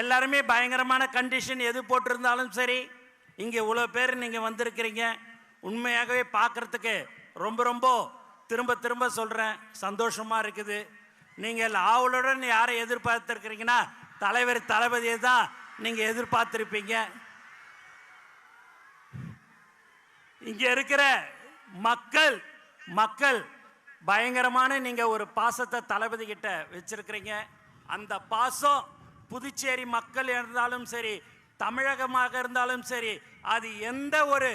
எல்லாருமே பயங்கரமான கண்டிஷன் எது போட்டிருந்தாலும் சரி, இங்கே இவ்வளோ பேர் நீங்கள் வந்திருக்கிறீங்க. உண்மையாகவே பார்க்குறதுக்கு ரொம்ப ரொம்ப திரும்ப திரும்ப சொல்கிறேன், சந்தோஷமாக இருக்குது. நீங்கள் ஆவலுடன் யாரை எதிர்பார்த்துருக்கிறீங்கன்னா தலைவர் தளபதியை தான் நீங்கள் எதிர்பார்த்துருப்பீங்க. இங்கே இருக்கிற மக்கள் பயங்கரமான நீங்கள் ஒரு பாசத்தை தளபதி கிட்ட வச்சிருக்கிறீங்க. அந்த பாசம் புதுச்சேரி மக்கள் இருந்தாலும் சரி, தமிழகமாக இருந்தாலும் சரி, அது எந்த ஒரு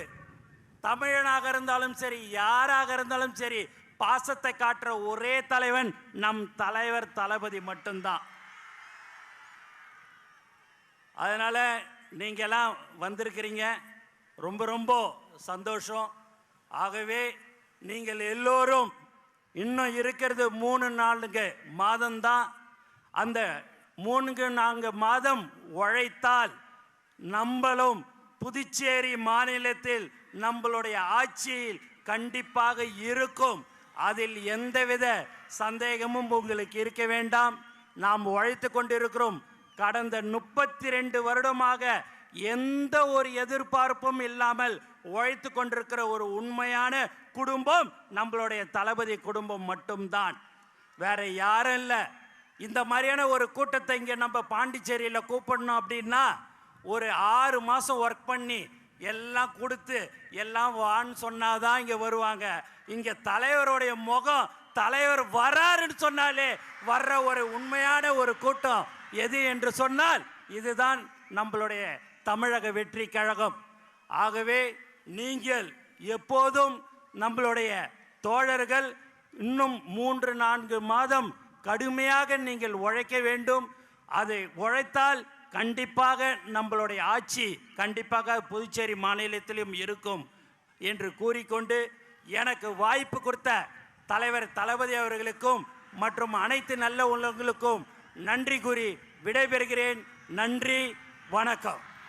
தமிழனாக இருந்தாலும் சரி, யாராக இருந்தாலும் சரி, பாசத்தை காட்டுற ஒரே தலைவன் நம் தலைவர் தளபதி மட்டும்தான். அதனால நீங்கெல்லாம் வந்திருக்கிறீங்க, ரொம்ப ரொம்ப சந்தோஷம். ஆகவே நீங்கள் எல்லோரும் இன்னும் இருக்கிறது 3-4 மாதம்தான். அந்த 3-4 மாதம் உழைத்தால் நம்மளும் புதுச்சேரி மாநிலத்தில் நம்மளுடைய ஆட்சியில் கண்டிப்பாக இருக்கும். அதில் எந்தவித சந்தேகமும் உங்களுக்கு இருக்க வேண்டாம். நாம் உழைத்து கொண்டிருக்கிறோம். கடந்த 32 வருடமாக எந்த ஒரு எதிர்பார்ப்பும் இல்லாமல் உழைத்து கொண்டிருக்கிற ஒரு உண்மையான குடும்பம் நம்மளுடைய தளபதி குடும்பம் மட்டும்தான், வேற யாரும் இல்லை. இந்த மாதிரியான ஒரு கூட்டத்தை இங்கே நம்ம பாண்டிச்சேரியில் கூப்பிடணும் அப்படின்னா ஒரு 6 மாதம் ஒர்க் பண்ணி எல்லாம் கொடுத்து எல்லாம் வான்னு சொன்னாதான் இங்கே வருவாங்க. இங்கே தலைவருடைய முகம், தலைவர் வராருன்னு சொன்னாலே வர்ற ஒரு உண்மையான ஒரு கூட்டம் எது என்று சொன்னால் இதுதான் நம்மளுடைய தமிழக வெற்றி கழகம். ஆகவே நீங்கள் எப்போதும் நம்மளுடைய தோழர்கள் இன்னும் 3-4 மாதம் கடுமையாக நீங்கள் உழைக்க வேண்டும். அதை உழைத்தால் கண்டிப்பாக நம்மளுடைய ஆட்சி கண்டிப்பாக புதுச்சேரி மாநிலத்திலும் இருக்கும் என்று கூறிக்கொண்டு எனக்கு வாய்ப்பு கொடுத்த தலைவர் தளபதி அவர்களுக்கும் மற்றும் அனைத்து நல்ல உள்ளங்களுக்கும் நன்றி கூறி விடைபெறுகிறேன். நன்றி, வணக்கம்.